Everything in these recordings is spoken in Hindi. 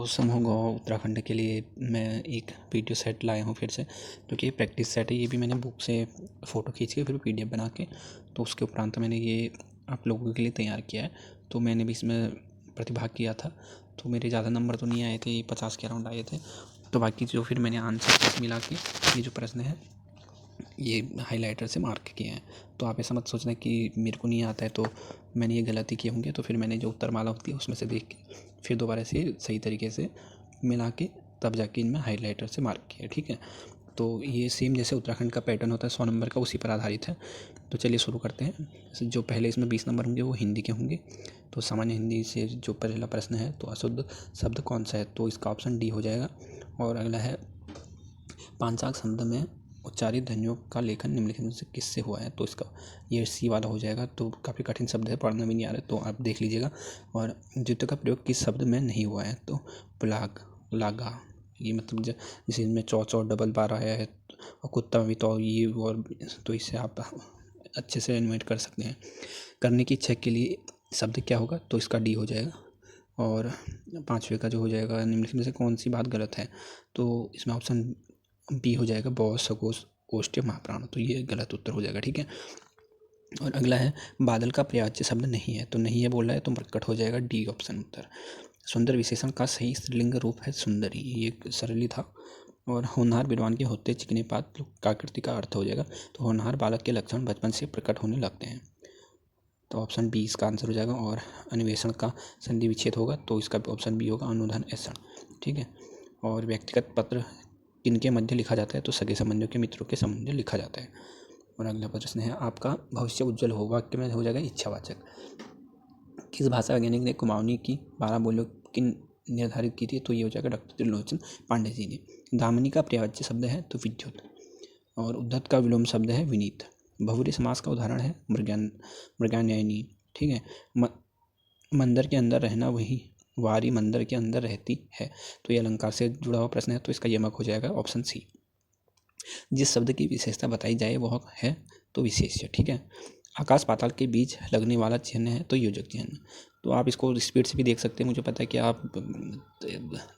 समूह गाँव उत्तराखंड के लिए मैं एक वीडियो सेट लाया हूँ फिर से, क्योंकि ये प्रैक्टिस सेट है। ये भी मैंने बुक से फ़ोटो खींच के फिर PDF बना के तो उसके उपरांत मैंने ये आप लोगों के लिए तैयार किया है। तो मैंने भी इसमें प्रतिभाग किया था, तो मेरे ज़्यादा नंबर तो नहीं आए थे, 50 के अराउंड आए थे। तो बाकी जो फिर मैंने आंसर मिला के ये जो प्रश्न है ये हाइलाइटर से मार्क किए हैं। तो आप ऐसा मत सोचना कि मेरे को नहीं आता है तो मैंने ये गलती किए होंगे। तो फिर मैंने जो उत्तरमाला होती है उसमें से देख के फिर दोबारा से सही तरीके से मिला के तब जाके इनमें हाइलाइटर से मार्क किया, ठीक है। तो ये सेम जैसे उत्तराखंड का पैटर्न होता है 100 नंबर का, उसी पर आधारित है। तो चलिए शुरू करते हैं। जो पहले इसमें 20 नंबर होंगे वो हिंदी के होंगे। तो सामान्य हिंदी से जो पहला प्रश्न है, तो अशुद्ध शब्द कौन सा है, तो इसका ऑप्शन डी हो जाएगा। और अगला है पांचांग शब्द में उच्चारित ध्वनियों का लेखन निम्नलिखित में से किससे हुआ है, तो इसका ये सी वाला हो जाएगा। तो काफ़ी कठिन शब्द है, पढ़ना भी नहीं आ रहा है, तो आप देख लीजिएगा। और द्वितीय का प्रयोग किस शब्द में नहीं हुआ है, तो प्लाग लागा, ये मतलब जैसे इनमें चौ चौ डबल बार आया है और कुत्ता भी तो ये, और तो इससे आप अच्छे से एनिमेट कर सकते हैं। करने की इच्छा के लिए शब्द क्या होगा, तो इसका डी हो जाएगा। और पाँचवें का जो हो जाएगा निम्नलिखित में से कौन सी बात गलत है, तो इसमें ऑप्शन बी हो जाएगा बौस सकोस कोष्ठ्य महाप्राण, तो ये गलत उत्तर हो जाएगा, ठीक है। और अगला है बादल का पर्यायवाची शब्द नहीं है, तो नहीं है बोल रहा है तो प्रकट हो जाएगा डी ऑप्शन उत्तर। सुंदर विशेषण का सही स्त्रीलिंग रूप है सुंदरी, ये सरली था। और होनहार विद्वान के होते चिकने पात काकृति का अर्थ हो जाएगा। तो होनहार बालक के लक्षण बचपन से प्रकट होने लगते हैं, तो ऑप्शन बी इसका आंसर हो जाएगा। और अन्वेषण का संधि विच्छेद होगा, तो इसका ऑप्शन बी होगा अनुधन ऐसा, ठीक है। और व्यक्तिगत पत्र किनके मध्य लिखा जाता है, तो सगे संबंधियों के मित्रों के संबंध लिखा जाता है। और अगला प्रश्न है आपका भविष्य उज्जवल हो, वाक्य में हो जाएगा इच्छावाचक। किस भाषा वैज्ञानिक ने कुमाऊनी की 12 बोलियों की निर्धारित की थी, तो ये हो जाएगा डॉक्टर त्रिलोचन पांडे जी ने। दामिनी का पर्यायवाची शब्द है तो विद्युत। और उद्धत का विलोम शब्द है विनीत। बहुव्रीहि समास का उदाहरण है मृगान्यायनी, ठीक है। मंदिर के अंदर रहना वही वारी मंदिर के अंदर रहती है, तो ये अलंकार से जुड़ा हुआ प्रश्न है, तो इसका यमक हो जाएगा ऑप्शन सी। जिस शब्द की विशेषता बताई जाए वह है तो विशेष्य, ठीक है। आकाश पाताल के बीच लगने वाला चिन्ह है तो योजक चिन्ह। तो आप इसको स्पीड से भी देख सकते हैं, मुझे पता है कि आप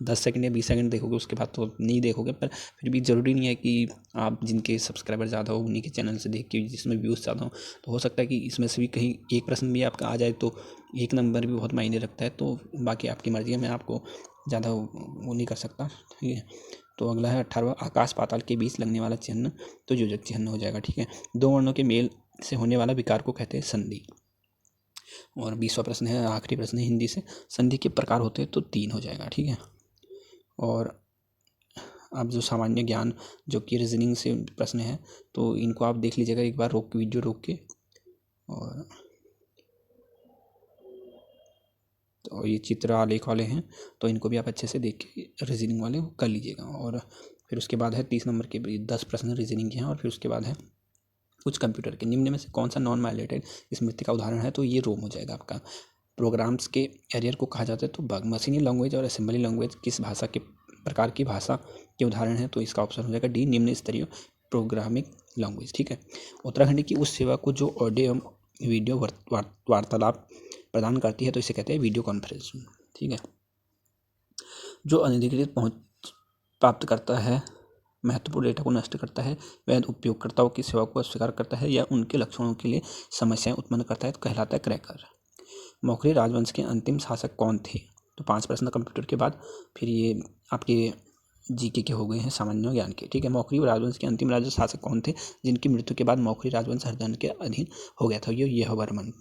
10 सेकंड या 20 सेकंड देखोगे, उसके बाद तो नहीं देखोगे, पर फिर भी ज़रूरी नहीं है कि आप जिनके सब्सक्राइबर ज़्यादा हो उन्हीं के चैनल से देख के, जिसमें व्यूज़ ज़्यादा हो, तो हो सकता है कि इसमें से भी कहीं एक प्रश्न भी आपका आ जाए, तो एक नंबर भी बहुत मायने रखता है। तो बाकी आपकी मर्ज़ी है, मैं आपको ज़्यादा वो नहीं कर सकता, ठीक है। तो अगला है 18वां आकाश पाताल के बीच लगने वाला चिन्ह तो योजक चिन्ह हो जाएगा, ठीक है। दो वर्णों के मेल से होने वाला विकार को कहते हैं संधि। और 20वां प्रश्न है, आखिरी प्रश्न है हिंदी से, संधि के प्रकार होते हैं तो 3 हो जाएगा, ठीक है। और अब जो सामान्य ज्ञान जो कि रीजनिंग से प्रश्न है, तो इनको आप देख लीजिएगा एक बार रोक के, वीडियो रोक के। और तो ये चित्र आलेख वाले हैं, तो इनको भी आप अच्छे से देख के रीजनिंग वाले कर लीजिएगा। और फिर उसके बाद है 30 नंबर के 10 प्रश्न रीजनिंग के हैं। और फिर उसके बाद है कुछ कंप्यूटर के निम्न में से कौन सा नॉन माइलेटेड स्मृति का उदाहरण है, तो ये रोम हो जाएगा आपका। प्रोग्राम्स के एरियर को कहा जाता है तो बग। मशीनी लैंग्वेज और असेंबली लैंग्वेज किस भाषा के प्रकार की भाषा के उदाहरण है, तो इसका ऑप्शन हो जाएगा डी निम्न स्तरीय प्रोग्रामिंग लैंग्वेज, ठीक है। उत्तराखंड की उस सेवा को जो ऑडियो एवं वीडियो वार्तालाप प्रदान करती है, तो इसे कहते हैं वीडियो कॉन्फ्रेंसिंग, ठीक है। जो अनधिकृत पहुंच प्राप्त करता है, महत्वपूर्ण डेटा को नष्ट करता है, वह उपयोगकर्ताओं की सेवा को अस्वीकार करता है या उनके लक्षणों के लिए समस्याएं उत्पन्न करता है, तो कहलाता है क्रैकर। मौखरी राजवंश के अंतिम शासक कौन थे, तो 5 प्रश्न कंप्यूटर के बाद फिर ये आपके जीके के हो गए हैं सामान्य ज्ञान के, ठीक है। मौखरी राजवंश के अंतिम राजा शासक कौन थे, जिनकी मृत्यु के बाद मौखरी राजवंश हरिजन के अधीन हो गया था, ये यहवर्मन,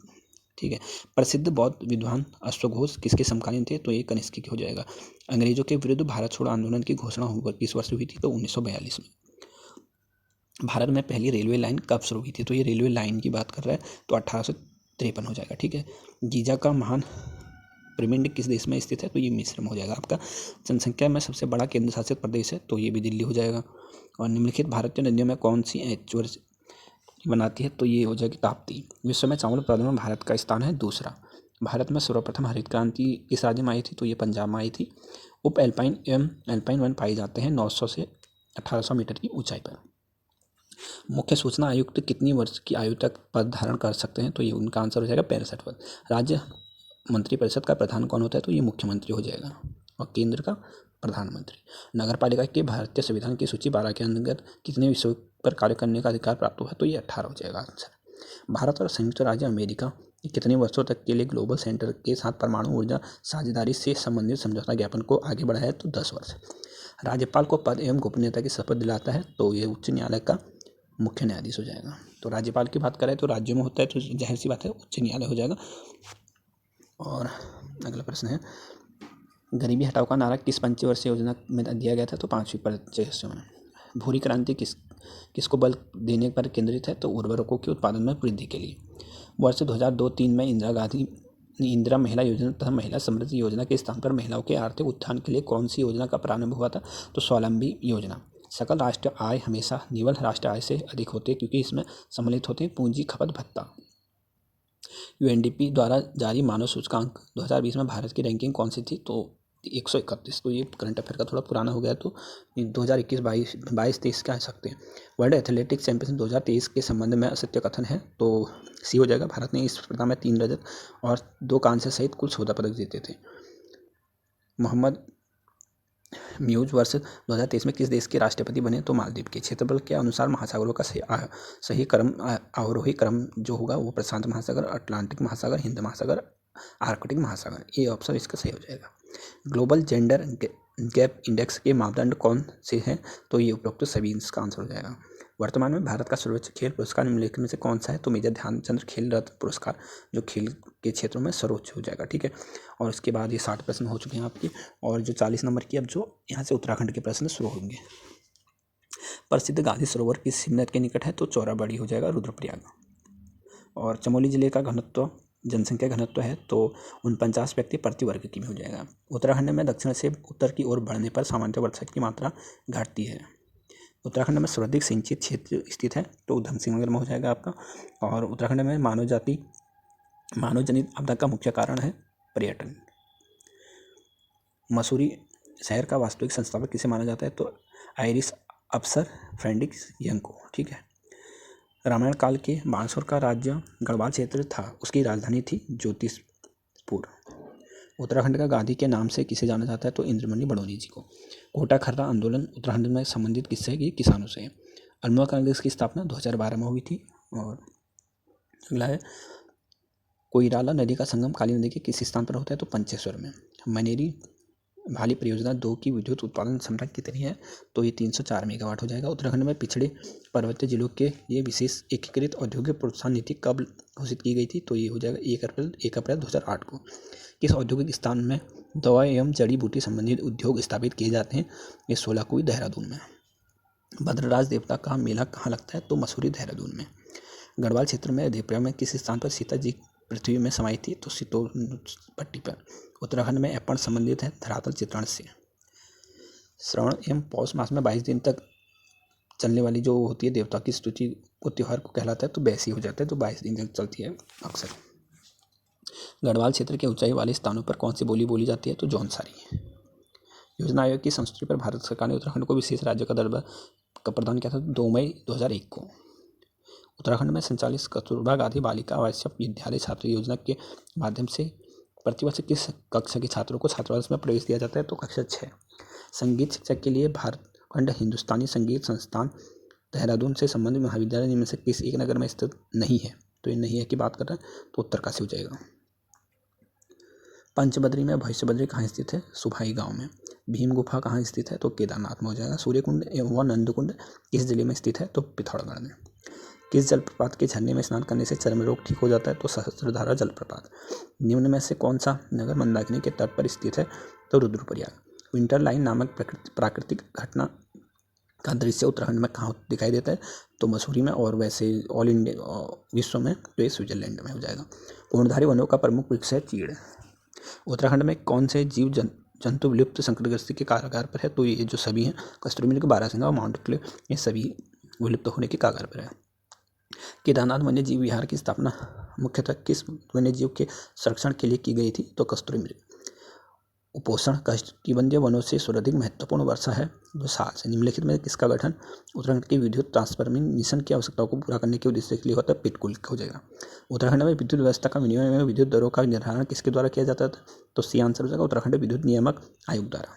ठीक है। प्रसिद्ध बौद्ध विद्वान अश्वघोष किसके समकालीन थे, तो ये कनिष्क के हो जाएगा। अंग्रेजों के विरुद्ध भारत छोड़ो आंदोलन की घोषणा किस वर्ष हुई थी, तो 1942 में। भारत में पहली रेलवे लाइन कब शुरू हुई थी, तो ये रेलवे लाइन की बात कर रहा है, तो 1853 हो जाएगा, ठीक है। गीजा का महान पिरामिड किस देश में स्थित है, तो ये मिस्र में हो जाएगा आपका। जनसंख्या में सबसे बड़ा केंद्र शासित प्रदेश है, तो ये भी दिल्ली हो जाएगा। और निम्नलिखित भारतीय नदियों में कौन सी एस्चुअर बनाती है, तो ये हो जाएगी ताप्ती। विश्व में चावल उत्पादन में भारत का स्थान है दूसरा। भारत में सर्वप्रथम हरित क्रांति किस राज्य में आई थी, तो ये पंजाब में आई थी। उप एल्पाइन एवं एल्पाइन वन पाए जाते हैं 900 से 1800 मीटर की ऊंचाई पर। मुख्य सूचना आयुक्त कितनी वर्ष की आयु तक पद धारण कर सकते हैं, तो ये उनका आंसर हो जाएगा 65 वर्ष। राज्य मंत्रिपरिषद का प्रधान कौन होता है, तो ये मुख्यमंत्री हो जाएगा। और केंद्र का प्रधानमंत्री। नगर पालिका के भारतीय संविधान की सूची 12 के अंतर्गत कितने विषयों पर कार्य करने का अधिकार प्राप्त हुआ है? तो ये 18 हो जाएगा आंसर। भारत और संयुक्त राज्य अमेरिका कितने वर्षों तक के लिए ग्लोबल सेंटर के साथ परमाणु ऊर्जा साझेदारी से संबंधित समझौता ज्ञापन को आगे बढ़ाया है? तो 10 वर्ष। राज्यपाल को पद एवं गोपनीयता की शपथ दिलाता है? तो ये उच्च न्यायालय का मुख्य न्यायाधीश हो जाएगा। तो राज्यपाल की बात करें तो राज्यों में होता है, तो जाहिर सी बात है उच्च न्यायालय हो जाएगा। और अगला प्रश्न है, गरीबी हटाओ का नारा किस पंचवर्षीय योजना में दिया गया था? तो 5वीं पंचवर्षीय में। भूरी क्रांति किसको बल देने पर केंद्रित है? तो उर्वरकों के उत्पादन में वृद्धि के लिए। वर्ष 2002-3 में इंदिरा महिला योजना तथा महिला समृद्धि योजना के स्थान पर महिलाओं के आर्थिक उत्थान के लिए कौन सी योजना का प्रारंभ हुआ था? तो स्वावलंबी योजना। सकल राष्ट्रीय आय हमेशा निवल राष्ट्रीय आय से अधिक होते हैं, क्योंकि इसमें सम्मिलित होते हैं पूंजी खपत भत्ता। यूएनडीपी द्वारा जारी मानव सूचकांक 2020 में भारत की रैंकिंग कौन सी थी? तो 131। तो ये करंट अफेयर का थोड़ा पुराना हो गया, तो 2021-22-23 कह सकते हैं। वर्ल्ड एथलेटिक्स चैंपियनशिप 2023 के संबंध में सत्य कथन है? तो सी हो जाएगा। भारत ने इस स्पर्धा में 3 रजत और 2 कांस्य सहित कुल 14 पदक जीते थे। मोहम्मद म्यूज वर्ष 2023 में किस देश के राष्ट्रपति बने? तो मालदीव के। क्षेत्रफल के अनुसार महासागरों का सही क्रम, अवरोही क्रम जो होगा वो प्रशांत महासागर, अटलांटिक महासागर, हिंद महासागर, आर्कटिक महासागर। ये ऑप्शन इसका सही हो जाएगा। ग्लोबल जेंडर गैप इंडेक्स के मापदंड कौन से हैं? तो ये उपरोक्त सभी इसका आंसर हो जाएगा। वर्तमान में भारत का सर्वोच्च खेल पुरस्कार निम्नलिखित में से कौन सा है? तो मेजर ध्यानचंद खेल रत्न पुरस्कार, जो खेल के क्षेत्रों में सर्वोच्च हो जाएगा। ठीक है, और इसके बाद ये 60 प्रश्न हो चुके हैं आपके, और जो 40 नंबर की अब जो यहाँ से उत्तराखंड के प्रश्न शुरू होंगे। प्रसिद्ध गांधी सरोवर किस शिवनद के निकट है? तो चौराबाड़ी हो जाएगा, रुद्रप्रयाग। और चमोली जिले का घनत्व, जनसंख्या घनत्व है तो 49 व्यक्ति प्रति वर्ग की हो जाएगा। उत्तराखंड में दक्षिण से उत्तर की ओर बढ़ने पर सामान्य वर्षा की मात्रा घटती है। उत्तराखंड में सर्वाधिक सिंचित क्षेत्र स्थित है? तो उधम सिंह नगर में हो जाएगा आपका। और उत्तराखंड में मानव जनित आपदा का मुख्य कारण है पर्यटन। मसूरी शहर का वास्तविक संस्थापक किसे माना जाता है? तो आयरिश अफसर फ्रेडरिक यंग को। ठीक है। रामायण काल के बांसुर का राज्य गढ़वाल क्षेत्र था, उसकी राजधानी थी ज्योतिषपुर। उत्तराखंड का गांधी के नाम से किसे जाना जाता है? तो इंद्रमणि बड़ौनी जी को। कोटा खर्रा आंदोलन उत्तराखंड में संबंधित किससे है? ये किसानों से है। अल्मोड़ा कांग्रेस की स्थापना 2012 में हुई थी। और अगला है, कोइराला नदी का संगम काली नदी के किस स्थान पर होता है? तो पंचेश्वर में। मनेरी भाली परियोजना 2 की विद्युत उत्पादन क्षमता कितनी है? तो ये 304 मेगावाट हो जाएगा। उत्तराखंड में पिछड़े पर्वतीय जिलों के लिए विशेष एकीकृत औद्योगिक प्रोत्साहन नीति कब घोषित की गई थी? तो ये हो जाएगा 1 अप्रैल 2008 को। किस औद्योगिक स्थान में दवा एवं जड़ी बूटी संबंधित उद्योग स्थापित किए जाते हैं? ये 16 को देहरादून में। भद्रराज देवता का मेला कहाँ लगता है? तो मसूरी देहरादून में। गढ़वाल क्षेत्र में देवप्रयाग में किस स्थान पर सीता जी पृथ्वी में समाई थी? तो सितोर पट्टी पर। उत्तराखंड में ऐपण संबंधित है धरातल चित्रण से। श्रावण एवं पौष मास में 22 दिन तक चलने वाली जो होती है देवता की स्तुति को त्यौहार को कहलाता है, तो बैसी हो जाता है, तो 22 दिन तक चलती है अक्सर। गढ़वाल क्षेत्र के ऊंचाई वाले स्थानों पर कौन सी बोली बोली जाती है? तो जौनसारी। योजना आयोग की संस्तुति पर भारत सरकार ने उत्तराखंड को विशेष राज्य का दर्जा प्रदान किया था 2 मई 2001 को। उत्तराखंड में संचालित कस्तूरबा गांधी बालिका आवासीय विद्यालय छात्र योजना के माध्यम से प्रतिवर्ष किस कक्षा के छात्रों को छात्रावास में प्रवेश दिया जाता है? तो कक्षा 6। संगीत शिक्षा के लिए झारखंड हिंदुस्तानी संगीत संस्थान देहरादून से संबंधित महाविद्यालय इनमें से किस एक नगर में स्थित नहीं है? तो ये नहीं है की बात कर रहे हैं, तो उत्तरकाशी हो जाएगा। पंचबद्री में भविष्यबद्री कहाँ स्थित है? सुभाई गांव में। भीम गुफा कहाँ स्थित है? तो केदारनाथ में हो जाएगा। सूर्यकुंड एवं नंदकुंड किस जिले में स्थित है? तो पिथौरागढ़ में। किस जलप्रपात के झरने में स्नान करने से चर्म रोग ठीक हो जाता है? तो सहस्त्रधारा जलप्रपात। निम्न में से कौन सा नगर मंदाकिनी के तट पर स्थित है? तो रुद्रप्रयाग। विंटर लाइन नामक प्राकृतिक घटना का दृश्य उत्तराखंड में कहाँ दिखाई देता है? तो मसूरी में। और वैसे ऑल इंडिया विश्व में तो ये स्विट्जरलैंड में हो जाएगा। पूर्णधारी वनों का प्रमुख वृक्ष है चीड़। उत्तराखंड में कौन से जीव जंतु विलुप्त संकटग्रस्ती के कगार पर है? तो ये जो सभी हैं, कस्तूरी मृग, बारहसिंगा और माउंट क्ले, ये सभी विलुप्त होने के कगार पर है। केदारनाथ वन्य जीव विहार की स्थापना मुख्यतः किस वन्य जीव के संरक्षण के लिए की गई थी? तो कस्तूरी मृग। उपोषण कटिबंधीय वनों से सर्वाधिक महत्वपूर्ण वर्षा है जो साल से निम्नलिखित में किसका गठन उत्तराखंड के विद्युत ट्रांसफार्मिंग मिशन की आवश्यकताओं को पूरा करने के उद्देश्य के लिए होता है, पिटकुल हो जाएगा। उत्तराखंड में विद्युत व्यवस्था का विनियमन एवं विद्युत दरों का निर्धारण किसके द्वारा किया जाता था, तो सी आंसर हो जाएगा उत्तराखंड विद्युत नियामक आयोग द्वारा।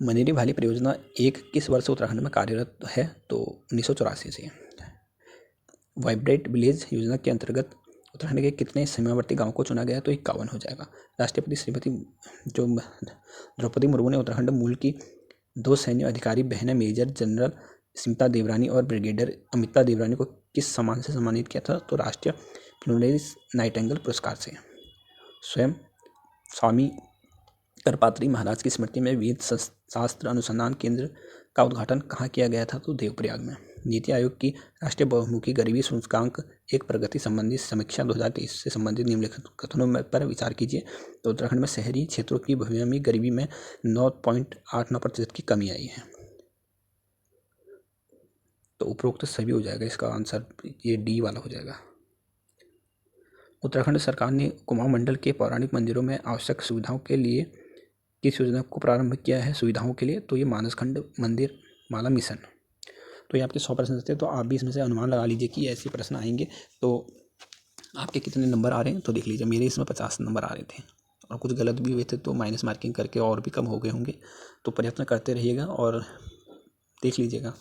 मनेरी वैली परियोजना 1 किस वर्ष से उत्तराखंड में कार्यरत है, तो 1984 से। वाइब्रेट विलेज योजना के अंतर्गत उत्तराखंड के कितने सीमावर्ती गांवों को चुना गया, तो 51 हो जाएगा। राष्ट्रपति श्रीमती जो द्रौपदी मुर्मू ने उत्तराखंड मूल की 2 सैन्य अधिकारी बहनें मेजर जनरल स्मिता देवरानी और ब्रिगेडियर अमिता देवरानी को किस सम्मान से सम्मानित किया था, तो राष्ट्रीय फ्लोरेंस नाइटिंगेल पुरस्कार से। स्वयं स्वामी करपात्री महाराज की स्मृति में वेद शास्त्र अनुसंधान केंद्र का उद्घाटन कहाँ किया गया था, तो देवप्रयाग में। नीति आयोग की राष्ट्रीय बहुमुखी गरीबी सूचकांक एक प्रगति संबंधी समीक्षा 2023 से संबंधित निम्नलिखित कथनों पर विचार कीजिए, तो उत्तराखंड में शहरी क्षेत्रों की भूमि गरीबी में 9.89% की कमी आई है, तो उपरोक्त सभी हो जाएगा। इसका आंसर ये डी वाला हो जाएगा। उत्तराखंड सरकार ने कुमाऊं मंडल के पौराणिक मंदिरों में आवश्यक सुविधाओं के लिए किस योजना को प्रारंभ किया है सुविधाओं के लिए, तो ये मानसखंड मंदिर माला मिशन। तो ये आपके 100 प्रश्न थे, तो आप भी इसमें से अनुमान लगा लीजिए कि ऐसे प्रश्न आएंगे। तो आपके कितने नंबर आ रहे हैं तो देख लीजिए। मेरे इसमें 50 नंबर आ रहे थे और कुछ गलत भी हुए थे, तो माइनस मार्किंग करके और भी कम हो गए होंगे। तो प्रयत्न करते रहिएगा और देख लीजिएगा।